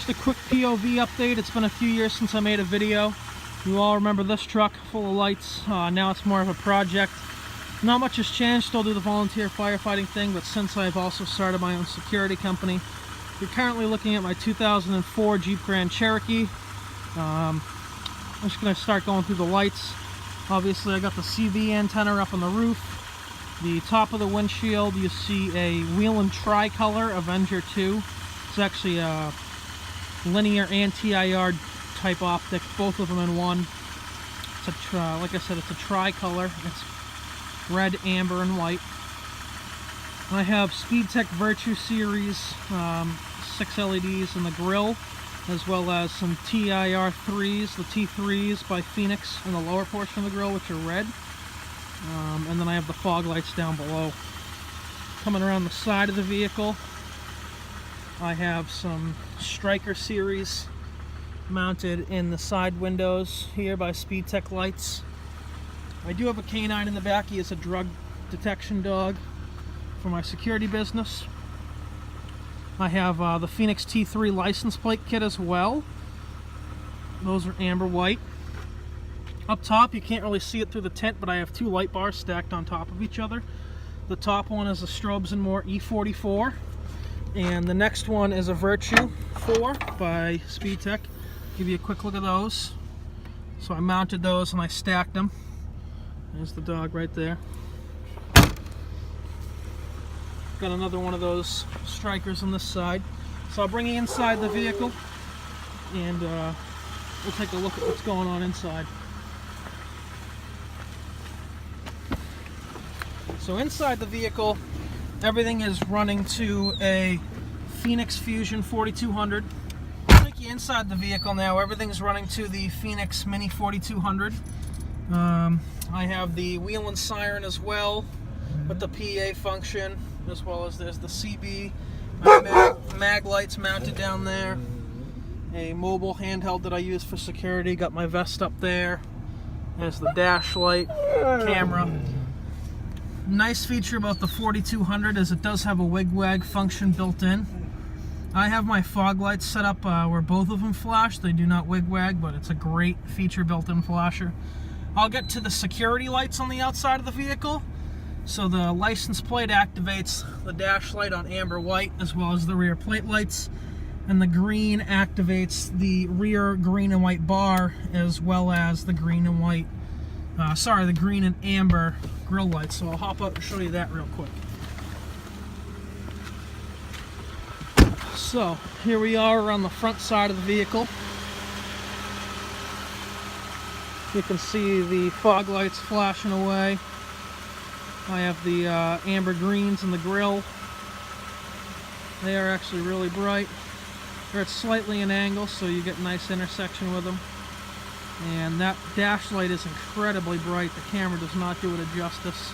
Just a quick POV update. It's been a few years since I made a video. You all remember this truck full of lights. Now it's more of a project. Not much has changed. Still do the volunteer firefighting thing, but since I've also started my own security company, you're currently looking at my 2004 Jeep Grand Cherokee. I'm just going to start going through the lights. Obviously I got the CV antenna up on the roof. The top of the windshield, you see a Whelen Tricolor Avenger 2. It's actually a linear and TIR type optic, both of them in one. It's a like I said, it's a tricolor. It's red, amber, and white. I have SpeedTech Virtue Series 6 LEDs in the grille, as well as some TIR3s, the T3s by Fienex in the lower portion of the grille, which are red. And then I have the fog lights down below. Coming around the side of the vehicle, I have some Striker Series mounted in the side windows here by SpeedTech lights. I do have a canine in the back. He is a drug detection dog for my security business. I have the Feniex T3 license plate kit as well. Those are amber white. Up top, you can't really see it through the tint, but I have two light bars stacked on top of each other. The top one is a Strobes N E44, and the next one is a Virtue 4 by SpeedTech. Give you a quick look at those. So I mounted those and I stacked them. There's the dog right there. Got another one of those Strikers on this side. So I'll bring you inside the vehicle and we'll take a look at what's going on inside. So inside the vehicle, everything is running to a Feniex Fusion 4200. I'll take you inside the vehicle now. Everything's running to the Feniex Mini 4200. I have the Whelen Siren as well, with the PA function, as well as there's the CB mag lights mounted down there. A mobile handheld that I use for security. Got my vest up there. There's the dash light, camera. Nice feature about the 4200 is it does have a wig-wag function built in. I have my fog lights set up where both of them flash. They do not wig-wag, but it's a great feature built-in flasher. I'll get to the security lights on the outside of the vehicle. So the license plate activates the dash light on amber white, as well as the rear plate lights. And the green activates the rear green and white bar, as well as the green and white the green and amber grille lights. So I'll hop up and show you that real quick. So here we are on the front side of the vehicle. You can see the fog lights flashing away. I have the amber greens in the grille. They are actually really bright. They're at slightly an angle, so you get a nice intersection with them. And that dash light is incredibly bright. The camera does not do it a justice.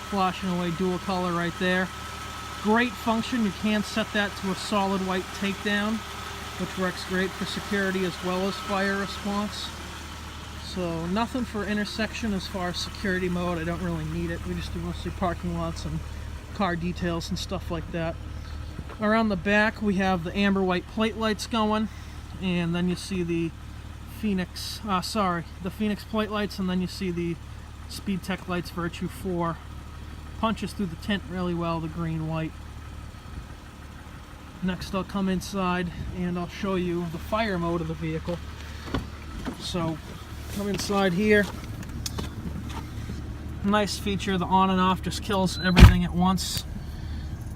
Flashing away dual color right there. Great function. You can set that to a solid white takedown, which works great for security as well as fire response. So nothing for intersection as far as security mode. I don't really need it. We just do mostly parking lots and car details and stuff like that. Around the back we have the amber white plate lights going, and then you see the Feniex plate lights, and then you see the SpeedTech lights Virtue 4. Punches through the tint really well, the green white. Next I'll come inside and I'll show you the fire mode of the vehicle. So come inside here. Nice feature, the on and off just kills everything at once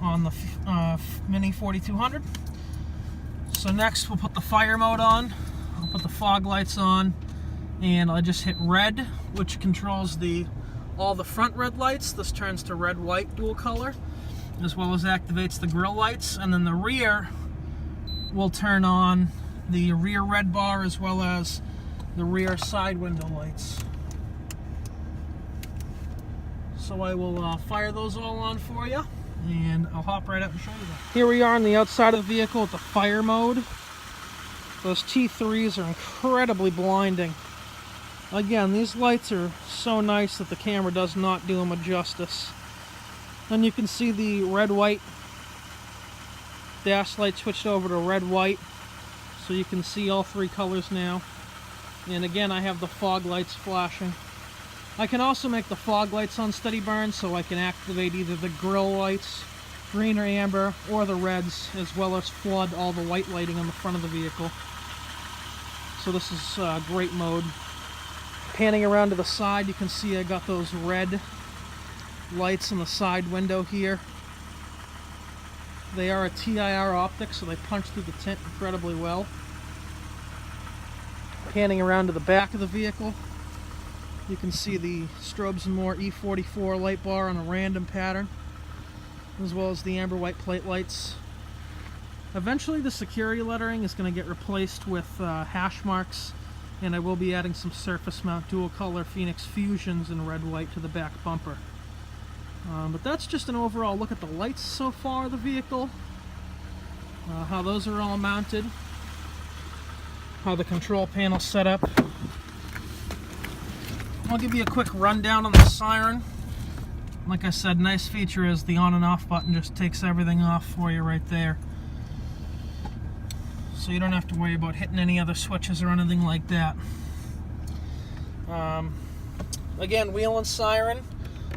on the Mini 4200. So next we'll put the fire mode on. I'll put the fog lights on, and I just hit red, which controls all the front red lights. This turns to red-white dual color, as well as activates the grille lights. And then the rear will turn on the rear red bar as well as the rear side window lights. So I will fire those all on for you, and I'll hop right out and show you that. Here we are on the outside of the vehicle with the fire mode. Those T3s are incredibly blinding. Again, these lights are so nice that the camera does not do them a justice. And you can see the red-white dash light switched over to red-white. so you can see all three colors now. And again, I have the fog lights flashing. I can also make the fog lights on steady burn, so I can activate either the grill lights, green or amber, or the reds, as well as flood all the white lighting on the front of the vehicle. So this is a great mode. Panning around to the side, you can see I got those red lights in the side window here. They are a TIR optic, so they punch through the tint incredibly well. Panning around to the back of the vehicle, you can see the Strobes N E44 light bar on a random pattern, as well as the amber white plate lights. Eventually the security lettering is going to get replaced with hash marks, and I will be adding some surface mount dual color Fienex fusions in red white to the back bumper. But that's just an overall look at the lights so far of the vehicle, how those are all mounted, how the control panel's set up. I'll give you a quick rundown on the Siren. Like I said, nice feature is the on and off button just takes everything off for you right there. So you don't have to worry about hitting any other switches or anything like that. Again, Whelen Siren.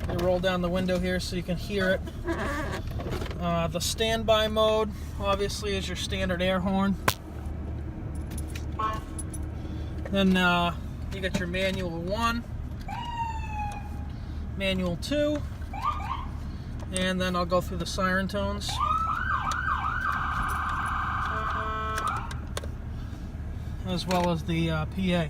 I roll down the window here so you can hear it. The standby mode, obviously, is your standard air horn. Then you got your manual 1, manual 2, and then I'll go through the siren tones. As well as the PA.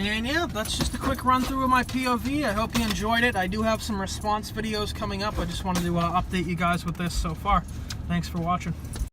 And yeah, that's just a quick run through of my POV. I hope you enjoyed it. I do have some response videos coming up. I just wanted to update you guys with this so far. Thanks for watching.